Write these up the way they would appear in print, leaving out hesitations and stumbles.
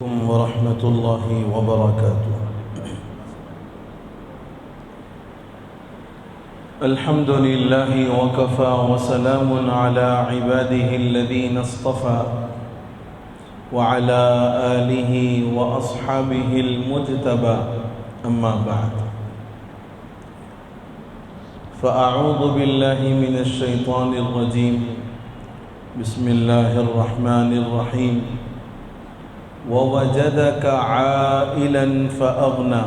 ورحمة الله وبركاته. الحمد لله وكفى وسلام على عباده الذين اصطفى وعلى آله وأصحابه المجتبى، أما بعد، فأعوذ بالله من الشيطان الرجيم. بسم الله الرحمن الرحيم. ووجدك عائلا فأغنى.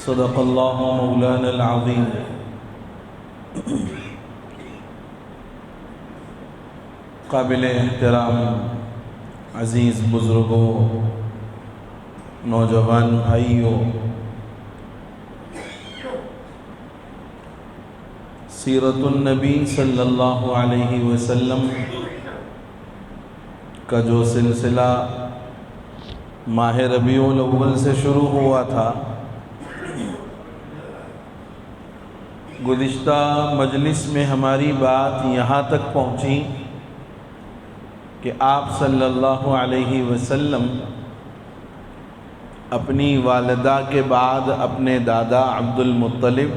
صدق الله مولانا العظيم. قابل احترام عزیز بزرگوں، نوجوان بھائیوں، سیرت النبی صلی اللہ علیہ وسلم کا جو سلسلہ ماہ ربیع الاول سے شروع ہوا تھا، گزشتہ مجلس میں ہماری بات یہاں تک پہنچی کہ آپ صلی اللہ علیہ وسلم اپنی والدہ کے بعد اپنے دادا عبد المطلب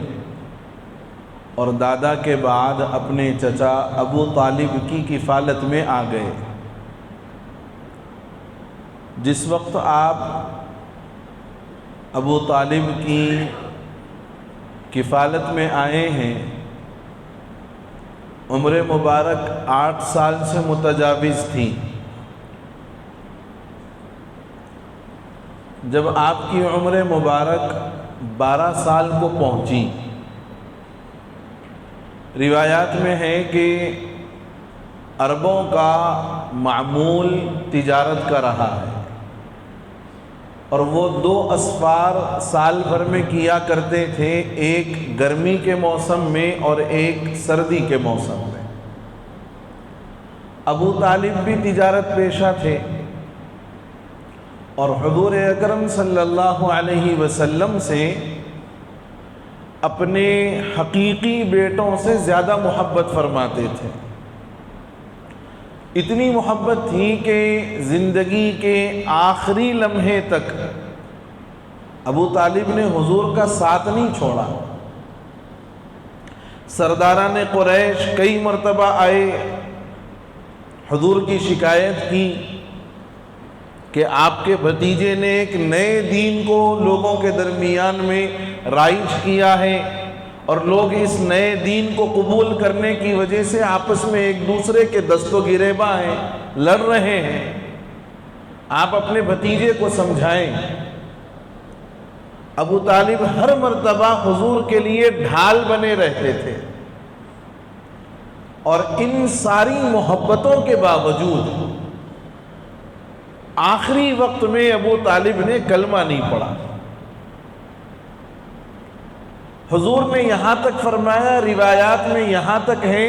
اور دادا کے بعد اپنے چچا ابو طالب کی کفالت میں آ گئے۔ جس وقت آپ ابو طالب کی کفالت میں آئے ہیں، عمر مبارک 8 سال سے متجاوز تھی۔ جب آپ کی عمر مبارک 12 سال کو پہنچی، روایات میں ہے کہ عربوں کا معمول تجارت کا رہا ہے، اور وہ 2 اسفار سال بھر میں کیا کرتے تھے، ایک گرمی کے موسم میں اور ایک سردی کے موسم میں۔ ابو طالب بھی تجارت پیشہ تھے، اور حضور اکرم صلی اللہ علیہ وسلم سے اپنے حقیقی بیٹوں سے زیادہ محبت فرماتے تھے۔ اتنی محبت تھی کہ زندگی کے آخری لمحے تک ابو طالب نے حضور کا ساتھ نہیں چھوڑا۔ سرداران قریش کئی مرتبہ آئے، حضور کی شکایت کی کہ آپ کے بھتیجے نے ایک نئے دین کو لوگوں کے درمیان میں رائج کیا ہے، اور لوگ اس نئے دین کو قبول کرنے کی وجہ سے آپس میں ایک دوسرے کے دست و گریباں ہیں، لڑ رہے ہیں، آپ اپنے بھتیجے کو سمجھائیں۔ ابو طالب ہر مرتبہ حضور کے لیے ڈھال بنے رہتے تھے، اور ان ساری محبتوں کے باوجود آخری وقت میں ابو طالب نے کلمہ نہیں پڑھا۔ حضور نے یہاں تک فرمایا، روایات میں یہاں تک ہے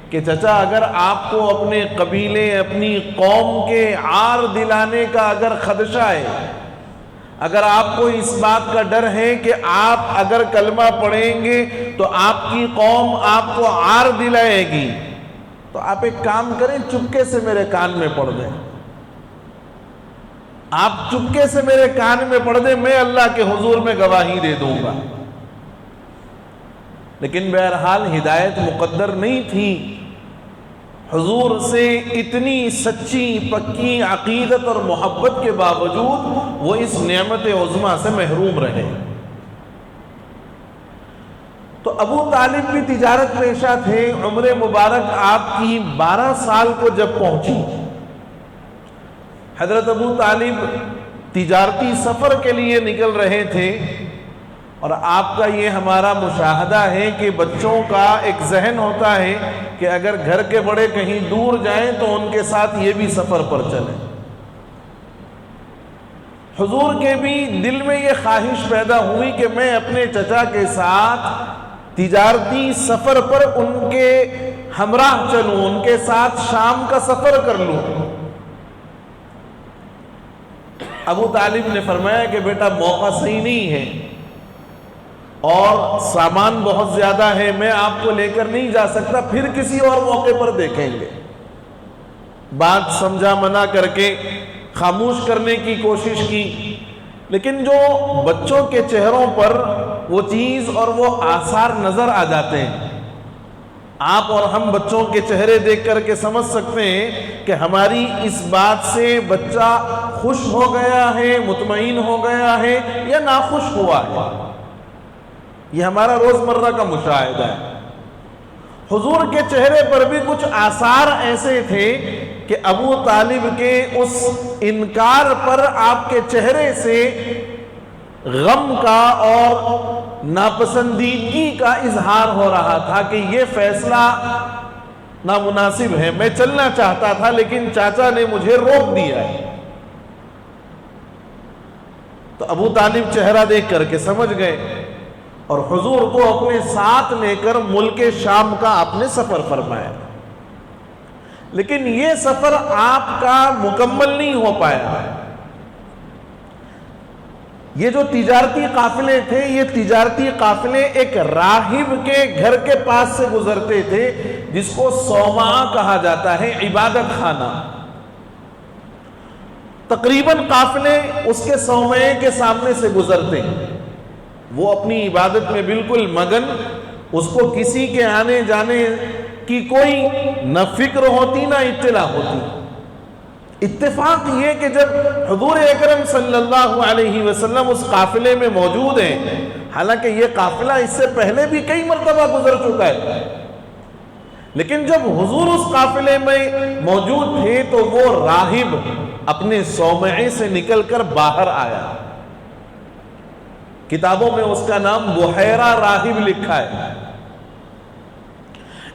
کہ چچا، اگر آپ کو اپنے قبیلے، اپنی قوم کے عار دلانے کا اگر خدشہ ہے، اگر آپ کو اس بات کا ڈر ہے کہ آپ اگر کلمہ پڑھیں گے تو آپ کی قوم آپ کو عار دلائے گی، تو آپ ایک کام کریں، چپکے سے میرے کان میں پڑھ دیں۔ آپ چپکے سے میرے کان میں پڑھ دیں، میں اللہ کے حضور میں گواہی دے دوں گا۔ لیکن بہرحال ہدایت مقدر نہیں تھی۔ حضور سے اتنی سچی پکی عقیدت اور محبت کے باوجود وہ اس نعمت عظمیٰ سے محروم رہے۔ تو ابو طالب بھی تجارت پیشہ تھے۔ عمر مبارک آپ کی 12 سال کو جب پہنچی، حضرت ابو طالب تجارتی سفر کے لیے نکل رہے تھے، اور آپ کا یہ ہمارا مشاہدہ ہے کہ بچوں کا ایک ذہن ہوتا ہے کہ اگر گھر کے بڑے کہیں دور جائیں تو ان کے ساتھ یہ بھی سفر پر چلیں۔ حضور کے بھی دل میں یہ خواہش پیدا ہوئی کہ میں اپنے چچا کے ساتھ تجارتی سفر پر ان کے ہمراہ چلوں، ان کے ساتھ شام کا سفر کر لوں۔ ابو طالب نے فرمایا کہ بیٹا، موقع صحیح نہیں ہے، اور سامان بہت زیادہ ہے، میں آپ کو لے کر نہیں جا سکتا، پھر کسی اور موقع پر دیکھیں گے۔ بات سمجھا منع کر کے خاموش کرنے کی کوشش کی، لیکن جو بچوں کے چہروں پر وہ چیز اور وہ آثار نظر آ جاتے ہیں. آپ اور ہم بچوں کے چہرے دیکھ کر کے سمجھ سکتے ہیں کہ ہماری اس بات سے بچہ خوش ہو گیا ہے، مطمئن ہو گیا ہے یا ناخوش ہوا ہے. یہ ہمارا روزمرہ کا مشاہدہ ہے. حضور کے چہرے پر بھی کچھ آثار ایسے تھے کہ ابو طالب کے اس انکار پر آپ کے چہرے سے غم کا اور ناپسندیدگی کا اظہار ہو رہا تھا کہ یہ فیصلہ نامناسب ہے، میں چلنا چاہتا تھا لیکن چاچا نے مجھے روک دیا ہے. تو ابو طالب چہرہ دیکھ کر کے سمجھ گئے اور حضور کو اپنے ساتھ لے کر ملک شام کا آپ نے سفر فرمایا. لیکن یہ سفر آپ کا مکمل نہیں ہو پایا. یہ جو تجارتی قافلے تھے، یہ تجارتی قافلے ایک راہب کے گھر کے پاس سے گزرتے تھے جس کو صومعہ کہا جاتا ہے، عبادت خانہ. تقریباً قافلے اس کے صومعے کے سامنے سے گزرتے ہیں. وہ اپنی عبادت میں بالکل مگن، اس کو کسی کے آنے جانے کی کوئی نہ فکر ہوتی نہ اطلاع ہوتی. اتفاق یہ کہ جب حضور اکرم صلی اللہ علیہ وسلم اس قافلے میں موجود ہیں، حالانکہ یہ قافلہ اس سے پہلے بھی کئی مرتبہ گزر چکا ہے، لیکن جب حضور اس قافلے میں موجود تھے تو وہ راہب اپنے صومعے سے نکل کر باہر آیا. کتابوں میں اس کا نام بحیرہ راہب لکھا ہے.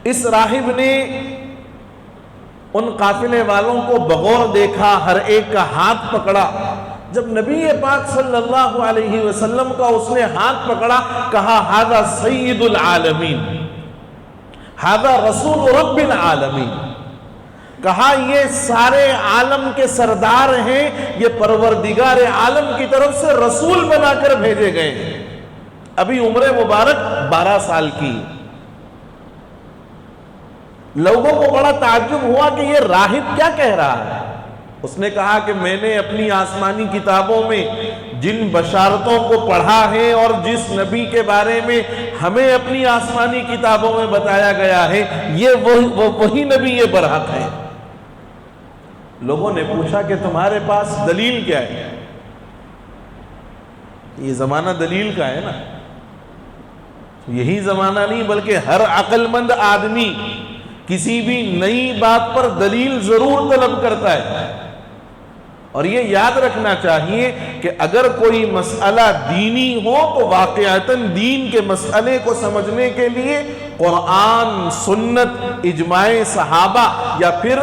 اس راہب نے ان قافلے والوں کو بغور دیکھا، ہر ایک کا ہاتھ پکڑا. جب نبی پاک صلی اللہ علیہ وسلم کا اس نے ہاتھ پکڑا، کہا ھذا سید العالمین، ھذا رسول رب العالمین. کہا یہ سارے عالم کے سردار ہیں، یہ پروردگار عالم کی طرف سے رسول بنا کر بھیجے گئے ہیں. ابھی عمر مبارک 12 سال کی. لوگوں کو بڑا تعجب ہوا کہ یہ راہب کیا کہہ رہا ہے. اس نے کہا کہ میں نے اپنی آسمانی کتابوں میں جن بشارتوں کو پڑھا ہے اور جس نبی کے بارے میں ہمیں اپنی آسمانی کتابوں میں بتایا گیا ہے، یہ وہی نبی یہ برحق ہے. لوگوں نے پوچھا کہ تمہارے پاس دلیل کیا ہے؟ یہ زمانہ دلیل کا ہے نا. یہی زمانہ نہیں بلکہ ہر عقل مند آدمی کسی بھی نئی بات پر دلیل ضرور طلب کرتا ہے. اور یہ یاد رکھنا چاہیے کہ اگر کوئی مسئلہ دینی ہو تو واقعتاً دین کے مسئلے کو سمجھنے کے لیے قرآن، سنت، اجماع صحابہ یا پھر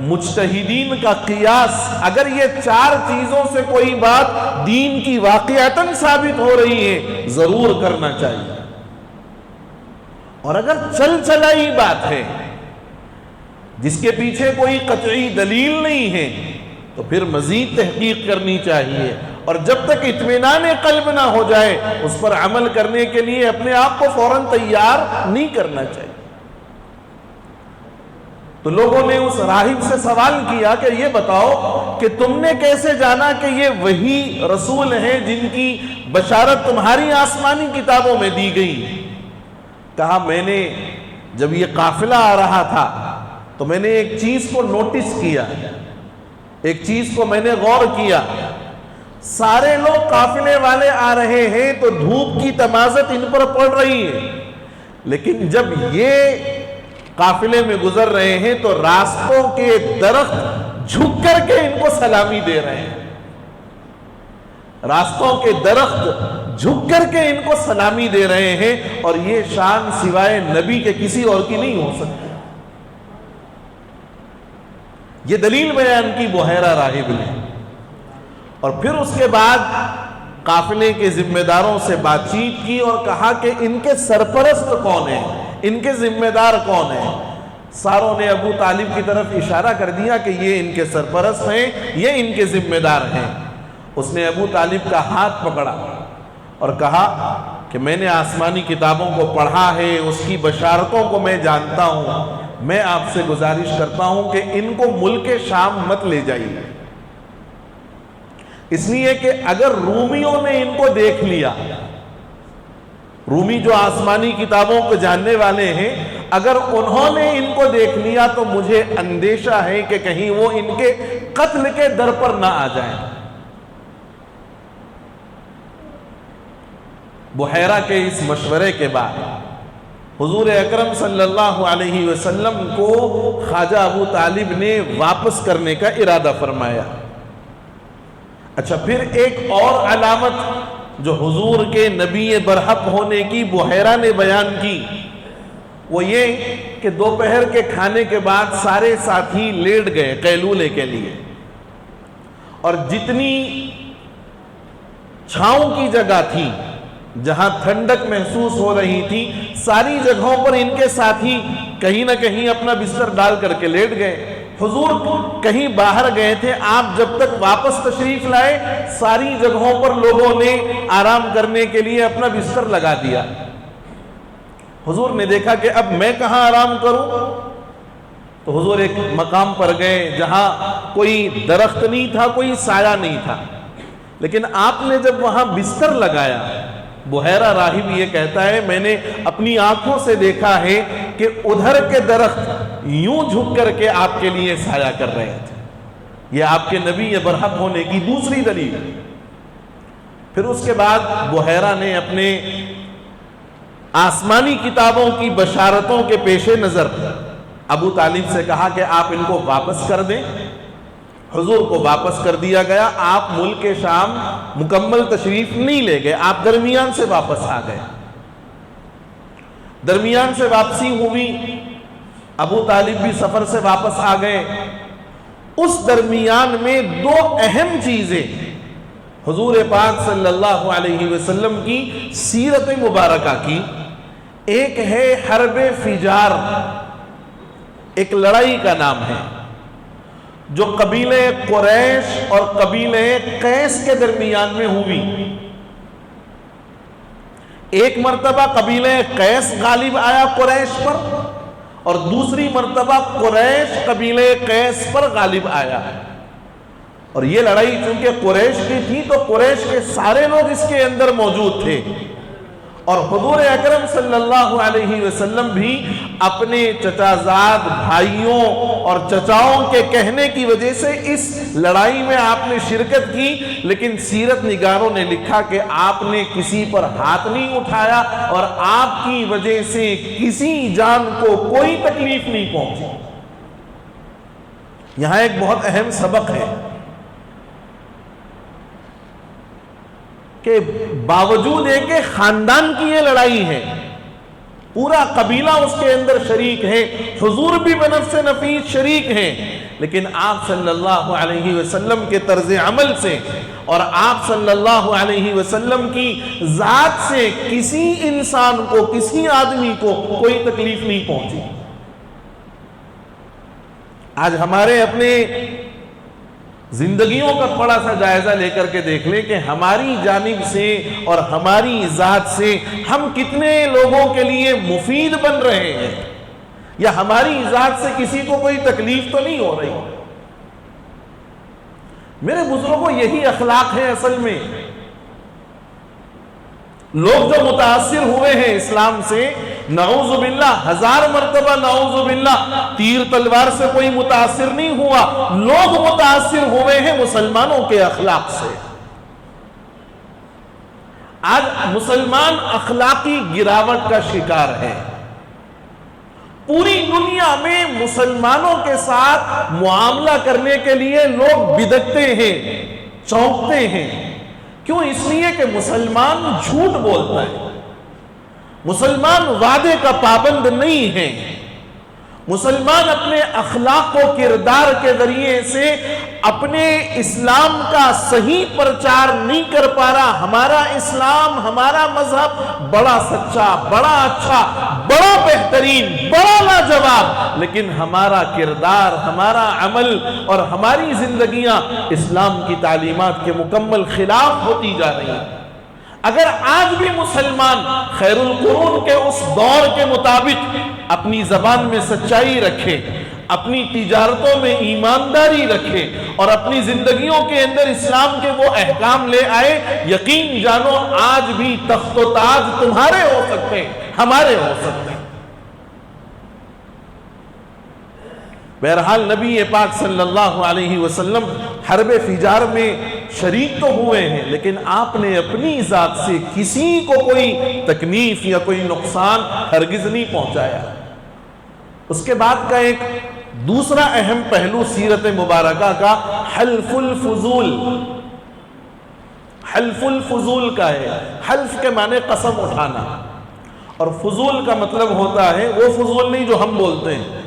مجتہدین کا قیاس، اگر یہ 4 چیزوں سے کوئی بات دین کی واقعتاً ثابت ہو رہی ہے ضرور کرنا چاہیے. اور اگر چل چلائی بات ہے جس کے پیچھے کوئی قطعی دلیل نہیں ہے تو پھر مزید تحقیق کرنی چاہیے. اور جب تک اطمینان قلب نہ ہو جائے اس پر عمل کرنے کے لیے اپنے آپ کو فوراً تیار نہیں کرنا چاہیے. تو لوگوں نے اس راہب سے سوال کیا کہ یہ بتاؤ کہ تم نے کیسے جانا کہ یہ وہی رسول ہیں جن کی بشارت تمہاری آسمانی کتابوں میں دی گئی؟ کہا میں نے جب یہ قافلہ آ رہا تھا تو میں نے ایک چیز کو نوٹس کیا، ایک چیز کو میں نے غور کیا. سارے لوگ قافلے والے آ رہے ہیں تو دھوپ کی تمازت ان پر پڑ رہی ہے، لیکن جب یہ قافلے میں گزر رہے ہیں تو راستوں کے درخت جھک کر کے ان کو سلامی دے رہے ہیں. راستوں کے درخت جھک کر کے ان کو سلامی دے رہے ہیں، اور یہ شان سوائے نبی کے کسی اور کی نہیں ہو سکتی. یہ دلیل بیان کی بحیرہ راہب نے. اور پھر اس کے بعد قافلے کے ذمہ داروں سے بات چیت کی اور کہا کہ ان کے سرپرست کون ہیں، ان کے ذمہ دار کون ہیں. ساروں نے ابو طالب کی طرف اشارہ کر دیا کہ یہ ان کے سرپرست ہیں، یہ ان کے ذمہ دار ہیں. اس نے ابو طالب کا ہاتھ پکڑا اور کہا کہ میں نے آسمانی کتابوں کو پڑھا ہے، اس کی بشارتوں کو میں جانتا ہوں. میں آپ سے گزارش کرتا ہوں کہ ان کو ملک شام مت لے جائیے. اس لیے کہ اگر رومیوں نے ان کو دیکھ لیا، رومی جو آسمانی کتابوں کو جاننے والے ہیں، اگر انہوں نے ان کو دیکھ لیا تو مجھے اندیشہ ہے کہ کہیں وہ ان کے قتل کے در پر نہ آ جائیں۔ بحیرہ کے اس مشورے کے بعد حضور اکرم صلی اللہ علیہ وسلم کو خواجہ ابو طالب نے واپس کرنے کا ارادہ فرمایا۔ اچھا، پھر ایک اور علامت جو حضور کے نبی برحق ہونے کی بحیرہ نے بیان کی، وہ یہ کہ دوپہر کے کھانے کے بعد سارے ساتھی لیٹ گئے قیلولے کے لیے، اور جتنی چھاؤں کی جگہ تھی جہاں ٹھنڈک محسوس ہو رہی تھی، ساری جگہوں پر ان کے ساتھی کہیں نہ کہیں اپنا بستر ڈال کر کے لیٹ گئے۔ حضور کہیں باہر گئے تھے، آپ جب تک واپس تشریف لائے ساری جگہوں پر لوگوں نے آرام کرنے کے لیے اپنا بستر لگا دیا۔ حضور نے دیکھا کہ اب میں کہاں آرام کروں، تو حضور ایک مقام پر گئے جہاں کوئی درخت نہیں تھا، کوئی سایہ نہیں تھا، لیکن آپ نے جب وہاں بستر لگایا، بحیرہ راہب یہ کہتا ہے میں نے اپنی آنکھوں سے دیکھا ہے کہ ادھر کے درخت یوں جھک کر کے آپ کے لیے سایہ کر رہے تھے۔ یہ آپ کے نبی برحق ہونے کی دوسری دلیل۔ پھر اس کے بعد بحیرہ نے اپنے آسمانی کتابوں کی بشارتوں کے پیش نظر ابو طالب سے کہا کہ آپ ان کو واپس کر دیں۔ حضور کو واپس کر دیا گیا۔ آپ ملک شام مکمل تشریف نہیں لے گئے، آپ درمیان سے واپس آ گئے۔ درمیان سے واپسی ہوئی، ابو طالب بھی سفر سے واپس آ گئے۔ اس درمیان میں دو اہم چیزیں حضور پاک صلی اللہ علیہ وسلم کی سیرت مبارکہ کی، ایک ہے حرب فجار، ایک لڑائی کا نام ہے جو قبیلہ قریش اور قبیلہ قیس کے درمیان میں ہوئی۔ ایک مرتبہ قبیلہ قیس غالب آیا قریش پر، اور دوسری مرتبہ قریش قبیلہ قیس پر غالب آیا۔ اور یہ لڑائی چونکہ قریش کی تھی تو قریش کے سارے لوگ اس کے اندر موجود تھے، اور حضور اکرم صلی اللہ علیہ وسلم بھی اپنے چچازاد بھائیوں اور چچاؤں کے کہنے کی وجہ سے اس لڑائی میں آپ نے شرکت کی، لیکن سیرت نگاروں نے لکھا کہ آپ نے کسی پر ہاتھ نہیں اٹھایا اور آپ کی وجہ سے کسی جان کو کوئی تکلیف نہیں پہنچی۔ یہاں ایک بہت اہم سبق ہے کہ باوجود ایک خاندان کی یہ لڑائی ہے، پورا قبیلہ اس کے اندر شریک ہے، حضور بھی بنفس نفیس شریک ہیں، لیکن آپ صلی اللہ علیہ وسلم کے طرز عمل سے اور آپ صلی اللہ علیہ وسلم کی ذات سے کسی انسان کو، کسی آدمی کو کوئی تکلیف نہیں پہنچی۔ آج ہمارے اپنے زندگیوں کا تھوڑا سا جائزہ لے کر کے دیکھ لیں کہ ہماری جانب سے اور ہماری ذات سے ہم کتنے لوگوں کے لیے مفید بن رہے ہیں، یا ہماری ذات سے کسی کو کوئی تکلیف تو نہیں ہو رہی۔ میرے بزرگوں، یہی اخلاق ہے اصل میں۔ لوگ جو متاثر ہوئے ہیں اسلام سے، نعوذ باللہ، 1000 مرتبہ نعوذ باللہ، تیر تلوار سے کوئی متاثر نہیں ہوا، لوگ متاثر ہوئے ہیں مسلمانوں کے اخلاق سے۔ آج مسلمان اخلاقی گراوٹ کا شکار ہے۔ پوری دنیا میں مسلمانوں کے ساتھ معاملہ کرنے کے لیے لوگ بدکتے ہیں، چونکتے ہیں۔ کیوں؟ اس لیے کہ مسلمان جھوٹ بولتا ہے، مسلمان وعدے کا پابند نہیں ہے، مسلمان اپنے اخلاق و کردار کے ذریعے سے اپنے اسلام کا صحیح پرچار نہیں کر پا رہا۔ ہمارا اسلام، ہمارا مذہب بڑا سچا، بڑا اچھا، بڑا بہترین، بڑا لاجواب، لیکن ہمارا کردار، ہمارا عمل اور ہماری زندگیاں اسلام کی تعلیمات کے مکمل خلاف ہوتی جا رہی ہیں۔ اگر آج بھی مسلمان خیر القرون کے اس دور کے مطابق اپنی زبان میں سچائی رکھے، اپنی تجارتوں میں ایمانداری رکھے اور اپنی زندگیوں کے اندر اسلام کے وہ احکام لے آئے، یقین جانو آج بھی تخت و تاج تمہارے ہو سکتے ہیں، ہمارے ہو سکتے ہیں۔ بہرحال نبی پاک صلی اللہ علیہ وسلم حرب فجار میں شریک تو ہوئے ہیں، لیکن آپ نے اپنی ذات سے کسی کو کوئی تکلیف یا کوئی نقصان ہرگز نہیں پہنچایا۔ اس کے بعد کا ایک دوسرا اہم پہلو سیرت مبارکہ کا حلف الفضول، حلف الفضول کا ہے۔ حلف کے معنی قسم اٹھانا، اور فضول کا مطلب ہوتا ہے وہ فضول نہیں جو ہم بولتے ہیں،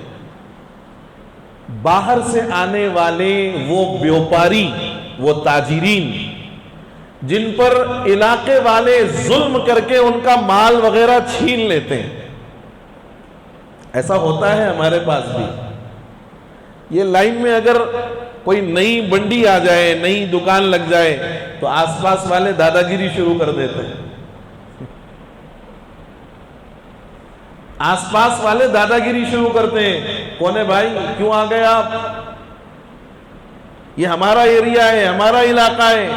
باہر سے آنے والے وہ بیوپاری، وہ تاجرین جن پر علاقے والے ظلم کر کے ان کا مال وغیرہ چھین لیتے ہیں۔ ایسا ہوتا ہے ہمارے پاس بھی۔ یہ لائن میں اگر کوئی نئی منڈی آ جائے، نئی دکان لگ جائے تو آس پاس والے دادا گیری شروع کر دیتے ہیں۔ آس پاس والے دادا گیری شروع کرتے ہیں، کون ہے بھائی، کیوں آ گئے آپ، یہ ہمارا ایریا ہے، ہمارا علاقہ ہے۔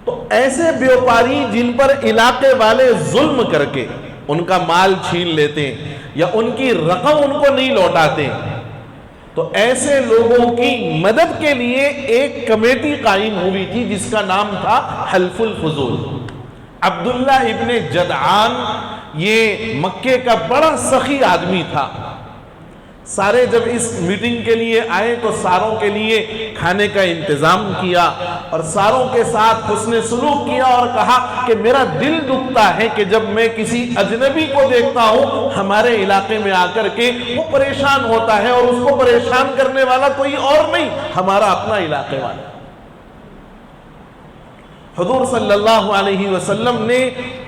تو ایسے بیوپاری جن پر علاقے والے ظلم کر کے ان کا مال چھین لیتے ہیں یا ان کی رقم ان کو نہیں لوٹاتے، تو ایسے لوگوں کی مدد کے لیے ایک کمیٹی قائم ہوئی تھی جس کا نام تھا حلف الفضول۔ عبداللہ ابن جدعان یہ مکے کا بڑا سخی آدمی تھا۔ سارے جب اس میٹنگ کے لیے آئے تو ساروں کے لیے کھانے کا انتظام کیا اور ساروں کے ساتھ حسن سلوک کیا اور کہا کہ میرا دل دکھتا ہے کہ جب میں کسی اجنبی کو دیکھتا ہوں ہمارے علاقے میں آ کر کے وہ پریشان ہوتا ہے اور اس کو پریشان کرنے والا کوئی اور نہیں، ہمارا اپنا علاقے والا۔ حضور صلی اللہ علیہ وسلم نے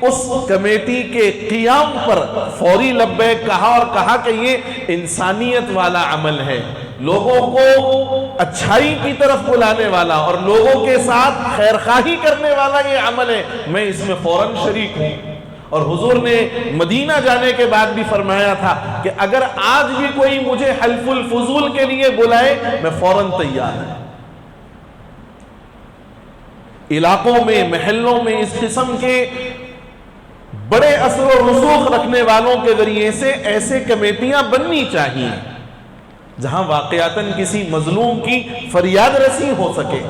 اس کمیٹی کے قیام پر فوری لبیک کہا اور کہا کہ یہ انسانیت والا عمل ہے، لوگوں کو اچھائی کی طرف بلانے والا اور لوگوں کے ساتھ خیرخواہی کرنے والا یہ عمل ہے، میں اس میں فوراً شریک ہوں۔ اور حضور نے مدینہ جانے کے بعد بھی فرمایا تھا کہ اگر آج بھی کوئی مجھے حلف الفضول کے لیے بلائے میں فوراً تیار ہوں۔ علاقوں میں، محلوں میں اس قسم کے بڑے اثر و رسوخ رکھنے والوں کے ذریعے سے ایسے کمیٹیاں بننی چاہیے جہاں واقعتاً کسی مظلوم کی فریاد رسی ہو سکے،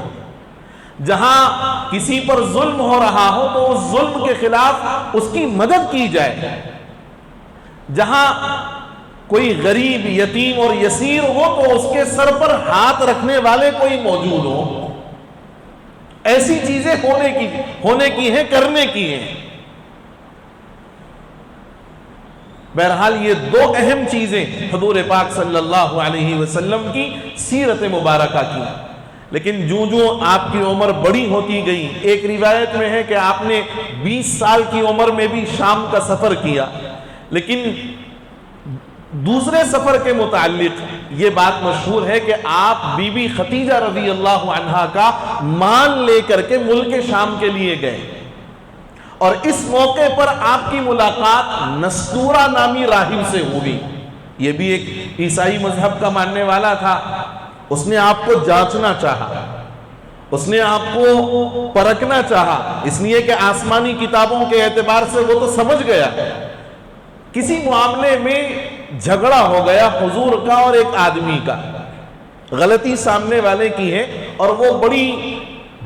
جہاں کسی پر ظلم ہو رہا ہو تو اس ظلم کے خلاف اس کی مدد کی جائے، جہاں کوئی غریب، یتیم اور یسیر ہو تو اس کے سر پر ہاتھ رکھنے والے کوئی موجود ہو۔ ایسی چیزیں ہونے کی ہیں، کرنے کی ہیں۔ بہرحال یہ دو اہم چیزیں حضور پاک صلی اللہ علیہ وسلم کی سیرت مبارکہ کی۔ لیکن جو آپ کی عمر بڑی ہوتی گئی، ایک روایت میں ہے کہ آپ نے 20 سال کی عمر میں بھی شام کا سفر کیا، لیکن دوسرے سفر کے متعلق یہ بات مشہور ہے کہ آپ بی بی خدیجہ رضی اللہ عنہا کا مال لے کر کے ملک شام کے لیے گئے، اور اس موقع پر آپ کی ملاقات نستورہ نامی راہب سے ہوئی۔ یہ بھی ایک عیسائی مذہب کا ماننے والا تھا۔ اس نے آپ کو جانچنا چاہا، اس نے آپ کو پرکھنا چاہا، اس لیے کہ آسمانی کتابوں کے اعتبار سے وہ تو سمجھ گیا۔ کسی معاملے میں جھگڑا ہو گیا حضور کا اور ایک آدمی کا، غلطی سامنے والے کی ہے اور وہ بڑی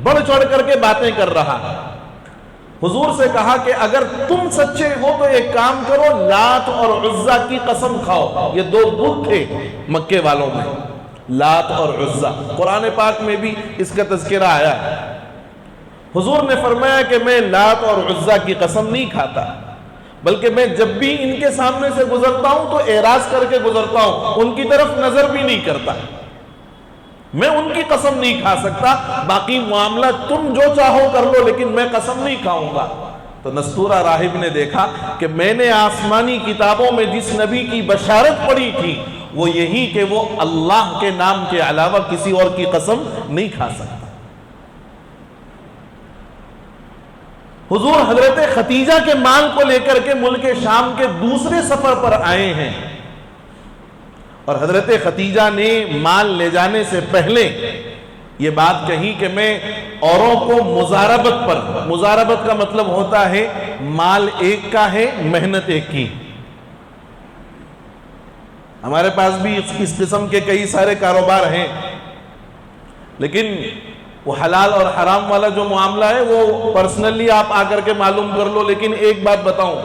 بڑھ چڑھ کر کے باتیں کر رہا ہے۔ حضور سے کہا کہ اگر تم سچے ہو تو ایک کام کرو، لات اور عزا کی قسم کھاؤ۔ یہ دو بت تھے مکے والوں میں، لات اور عزا، قرآن پاک میں بھی اس کا تذکرہ آیا ہے۔ حضور نے فرمایا کہ میں لات اور عزا کی قسم نہیں کھاتا، بلکہ میں جب بھی ان کے سامنے سے گزرتا ہوں تو اعراض کر کے گزرتا ہوں، ان کی طرف نظر بھی نہیں کرتا، میں ان کی قسم نہیں کھا سکتا، باقی معاملہ تم جو چاہو کر لو لیکن میں قسم نہیں کھاؤں گا۔ تو نستورہ راہب نے دیکھا کہ میں نے آسمانی کتابوں میں جس نبی کی بشارت پڑھی تھی وہ یہی کہ وہ اللہ کے نام کے علاوہ کسی اور کی قسم نہیں کھا سکتا۔ حضور حضرت خدیجہ کے مال کو لے کر کے ملک شام کے دوسرے سفر پر آئے ہیں، اور حضرت خدیجہ نے مال لے جانے سے پہلے یہ بات کہی کہ میں اوروں کو مزاربت کا مطلب ہوتا ہے مال ایک کا ہے، محنت ایک کی۔ ہمارے پاس بھی اس قسم کے کئی سارے کاروبار ہیں، لیکن وہ حلال اور حرام والا جو معاملہ ہے وہ پرسنلی آپ آ کر کے معلوم کر لو۔ لیکن ایک بات بتاؤں،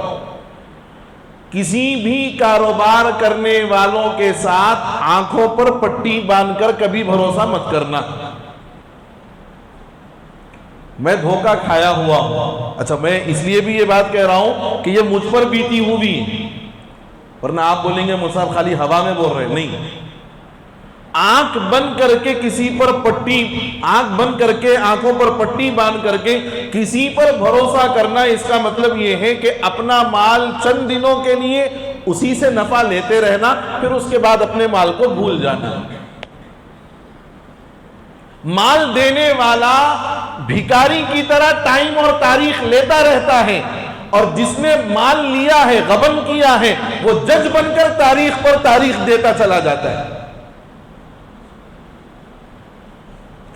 کسی بھی کاروبار کرنے والوں کے ساتھ آنکھوں پر پٹی باندھ کر کبھی بھروسہ مت کرنا۔ میں دھوکہ کھایا ہوا ہوں، اچھا میں اس لیے بھی یہ بات کہہ رہا ہوں کہ یہ مجھ پر بیتی ہوئی، ورنہ آپ بولیں گے مصعب خالی ہوا میں بول رہے، نہیں، آنکھ بند کر کے کسی پر آنکھ بند کر کے آنکھوں پر پٹی باندھ کر کے کسی پر بھروسہ کرنا، اس کا مطلب یہ ہے کہ اپنا مال چند دنوں کے لیے اسی سے نفع لیتے رہنا، پھر اس کے بعد اپنے مال کو بھول جانا۔ مال دینے والا بھکاری کی طرح ٹائم اور تاریخ لیتا رہتا ہے، اور جس نے مال لیا ہے، غبن کیا ہے، وہ جج بن کر تاریخ پر تاریخ دیتا چلا جاتا ہے۔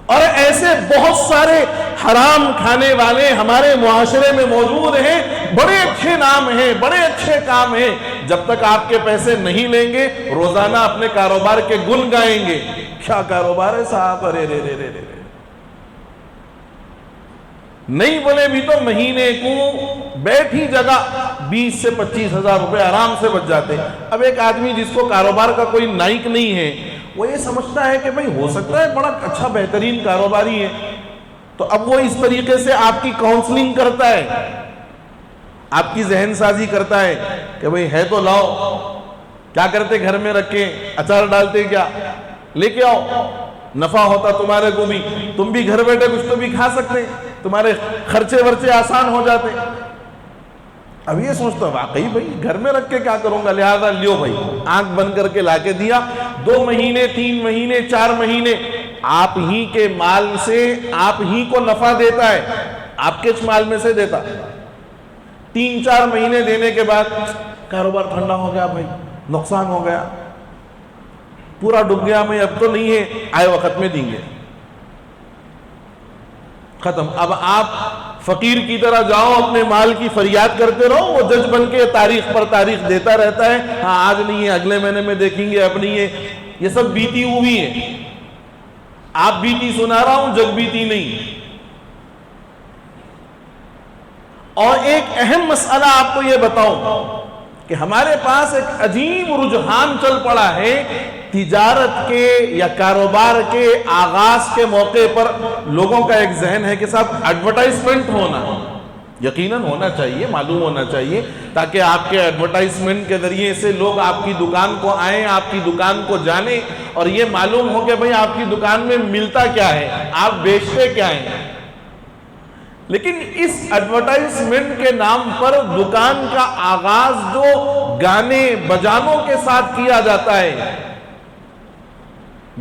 اور ایسے بہت سارے حرام کھانے والے ہمارے معاشرے میں موجود ہیں، بڑے اچھے نام ہیں، بڑے اچھے کام ہیں، جب تک آپ کے پیسے نہیں لیں گے روزانہ اپنے کاروبار کے گن گائیں گے، کیا کاروبار ہے صاحب، ارے رے رے رے رے، نہیں بولے بھی تو مہینے کو بیٹھی جگہ 20 سے 25 ہزار روپے آرام سے بچ جاتے۔ اب ایک آدمی جس کو کاروبار کا کوئی نائک نہیں ہے، وہ یہ سمجھتا ہے کہ بھئی ہو سکتا ہے بڑا اچھا بہترین کاروباری ہے، تو اب وہ اس طریقے سے آپ کی کاؤنسلنگ کرتا ہے، آپ کی ذہن سازی کرتا ہے کہ بھئی ہے تو لاؤ، کیا کرتے گھر میں رکھ کے، اچار ڈالتے کیا، لے کے آؤ، نفع ہوتا تمہارے کو بھی، تم بھی گھر بیٹھے کچھ تو بھی کھا سکتے، تمہارے خرچے ورچے آسان ہو جاتے۔ اب یہ سوچتا واقعی بھئی گھر میں رکھ کے کیا کروں گا، لہذا لیو بھئی، آنکھ بند کر کے لا کے دیا، 2 مہینے 3 مہینے 4 مہینے آپ ہی کے مال سے آپ ہی کو نفع دیتا ہے، آپ کے مال میں سے دیتا۔ 3-4 مہینے دینے کے بعد کاروبار ٹھنڈا ہو گیا بھئی، نقصان ہو گیا، پورا ڈوب گیا، میں اب تو نہیں ہے، آئے وقت میں دیں گے، ختم۔ اب آپ فقیر کی طرح جاؤ، اپنے مال کی فریاد کرتے رہو، وہ جج بن کے تاریخ پر تاریخ دیتا رہتا ہے، ہاں آج نہیں ہے اگلے مہینے میں دیکھیں گے، اب نہیں ہے، یہ سب بیتی ہوئی ہے۔ آپ بیتی سنا رہا ہوں، جگ بیتی نہیں۔ اور ایک اہم مسئلہ آپ کو یہ بتاؤں کہ ہمارے پاس ایک عجیب رجحان چل پڑا ہے، تجارت کے یا کاروبار کے آغاز کے موقع پر لوگوں کا ایک ذہن ہے کہ صاحب ایڈورٹائزمنٹ ہونا، یقیناً ہونا چاہیے، معلوم ہونا چاہیے، تاکہ آپ کے ایڈورٹائزمنٹ کے ذریعے سے لوگ آپ کی دکان کو آئیں، آپ کی دکان کو جانیں، اور یہ معلوم ہو کہ بھئی آپ کی دکان میں ملتا کیا ہے، آپ بیچتے کیا ہیں۔ لیکن اس ایڈورٹائزمنٹ کے نام پر دکان کا آغاز جو گانے بجانوں کے ساتھ کیا جاتا ہے،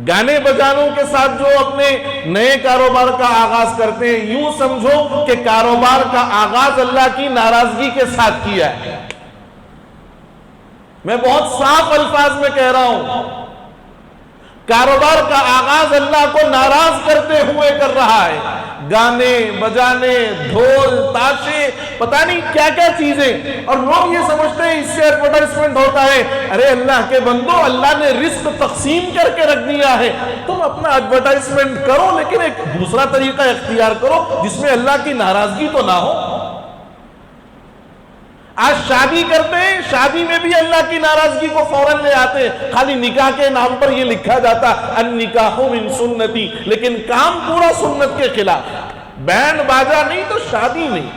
گانے بجانوں کے ساتھ جو اپنے نئے کاروبار کا آغاز کرتے ہیں، یوں سمجھو کہ کاروبار کا آغاز اللہ کی ناراضگی کے ساتھ کیا ہے۔ میں بہت صاف الفاظ میں کہہ رہا ہوں، کاروبار کا آغاز اللہ کو ناراض کرتے ہوئے کر رہا ہے، گانے بجانے، ڈھول تاشے، پتہ نہیں کیا کیا چیزیں، اور لوگ یہ سمجھتے ہیں اس سے ایڈورٹائزمنٹ ہوتا ہے۔ ارے اللہ کے بندو، اللہ نے رزق تقسیم کر کے رکھ دیا ہے، تم اپنا ایڈورٹائزمنٹ کرو، لیکن ایک دوسرا طریقہ اختیار کرو جس میں اللہ کی ناراضگی تو نہ ہو۔ آج شادی کرتے ہیں، شادی میں بھی اللہ کی ناراضگی کو فوراً لے آتے ہیں، خالی نکاح کے نام پر یہ لکھا جاتا النکاح من سنتی، لیکن کام پورا سنت کے خلاف، بینڈ باجا نہیں تو شادی نہیں۔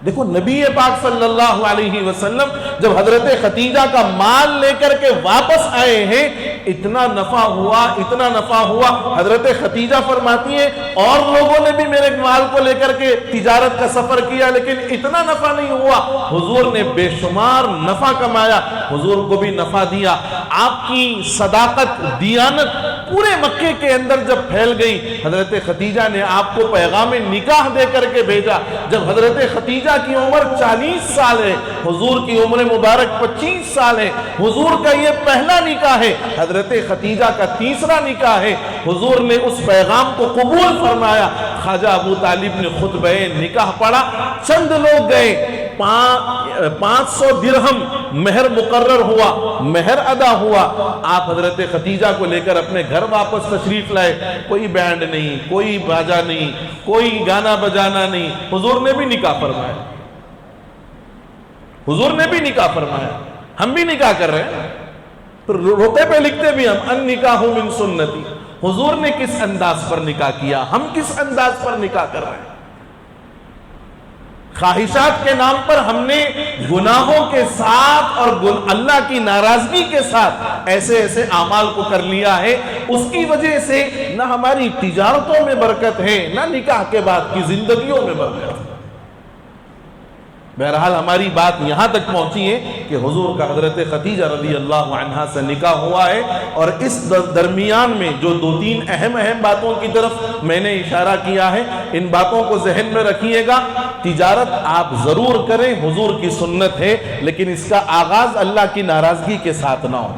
دیکھو نبی پاک صلی اللہ علیہ وسلم جب حضرت خدیجہ کا مال لے کر کے واپس آئے ہیں، اتنا نفع ہوا. حضرت خدیجہ فرماتی ہیں اور لوگوں نے بھی میرے مال کو لے کر کے تجارت کا سفر کیا لیکن اتنا نفع نہیں ہوا. حضور نے بے شمار نفع کمایا, حضور کو بھی نفع دیا. آپ کی صداقت, دیانت پورے مکے کے اندر جب پھیل گئی, حضرت خدیجہ نے آپ کو پیغام نکاح دے کر کے بھیجا. جب حضرت خدیجہ کی عمر 40 سال ہے, حضور کی عمر مبارک 25 سال ہے, حضور کا یہ پہلا نکاح ہے, حضرت خدیجہ کا تیسرا نکاح ہے. حضور نے اس پیغام کو قبول فرمایا. خواجہ ابو طالب نے خطبہ نکاح پڑھا, چند لوگ گئے, 500 درہم مہر مقرر ہوا, مہر ادا ہوا. آپ حضرت خدیجہ کو لے کر اپنے گھر واپس تشریف لائے. کوئی بینڈ نہیں, کوئی باجا نہیں, کوئی گانا بجانا نہیں. حضور نے بھی نکاح فرمایا, حضور نے بھی نکاح فرمایا. ہم بھی نکاح کر رہے ہیں, روتے پہ لکھتے بھی ہم النکاح من سنتی. حضور نے کس انداز پر نکاح کیا, ہم کس انداز پر نکاح کر رہے ہیں. خواہشات کے نام پر ہم نے گناہوں کے ساتھ اور اللہ کی ناراضگی کے ساتھ ایسے اعمال کو کر لیا ہے. اس کی وجہ سے نہ ہماری تجارتوں میں برکت ہے, نہ نکاح کے بعد کی زندگیوں میں برکت ہے. بہرحال ہماری بات یہاں تک پہنچی ہے کہ حضور کا حضرت خدیجہ رضی اللہ عنہا سے نکاح ہوا ہے. اور اس درمیان میں جو 2-3 اہم باتوں کی طرف میں نے اشارہ کیا ہے, ان باتوں کو ذہن میں رکھیے گا. تجارت آپ ضرور کریں, حضور کی سنت ہے, لیکن اس کا آغاز اللہ کی ناراضگی کے ساتھ نہ ہو,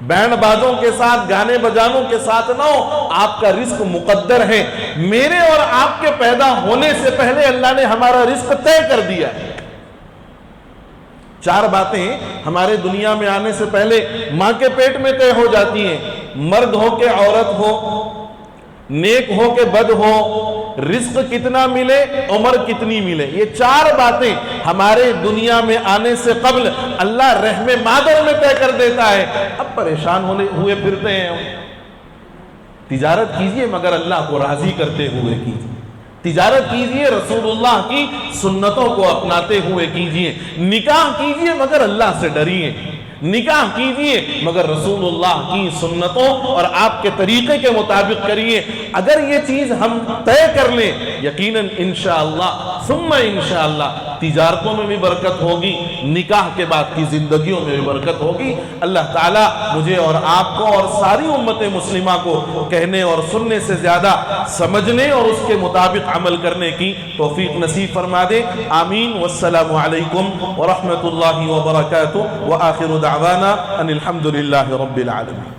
بینڈ بازوں کے ساتھ, گانے بجانوں کے ساتھ نہ ہو. آپ کا رزق مقدر ہے. میرے اور آپ کے پیدا ہونے سے پہلے اللہ نے ہمارا رزق طے کر دیا ہے. 4 باتیں ہمارے دنیا میں آنے سے پہلے ماں کے پیٹ میں طے ہو جاتی ہیں. مرد ہو کہ عورت ہو, نیک ہو کہ بد ہو, رزق کتنا ملے, عمر کتنی ملے. یہ 4 باتیں ہمارے دنیا میں آنے سے قبل اللہ رحم مادر میں طے کر دیتا ہے. اب پریشان ہوئے پھرتے ہیں. تجارت کیجئے مگر اللہ کو راضی کرتے ہوئے کیجئے. تجارت کیجئے رسول اللہ کی سنتوں کو اپناتے ہوئے کیجئے. نکاح کیجئے مگر اللہ سے ڈریے. نکاح کیجئے مگر رسول اللہ کی سنتوں اور آپ کے طریقے کے مطابق کریے. اگر یہ چیز ہم طے کر لیں, یقیناً انشاءاللہ ثم انشاءاللہ تجارتوں میں بھی برکت ہوگی, نکاح کے بعد کی زندگیوں میں بھی برکت ہوگی. اللہ تعالیٰ مجھے اور آپ کو اور ساری امت مسلمہ کو کہنے اور سننے سے زیادہ سمجھنے اور اس کے مطابق عمل کرنے کی توفیق نصیب فرما دے. آمین. والسلام علیکم ورحمۃ اللہ وبرکاتہ. وآخر دعوانا ان الحمد للہ رب العالمین.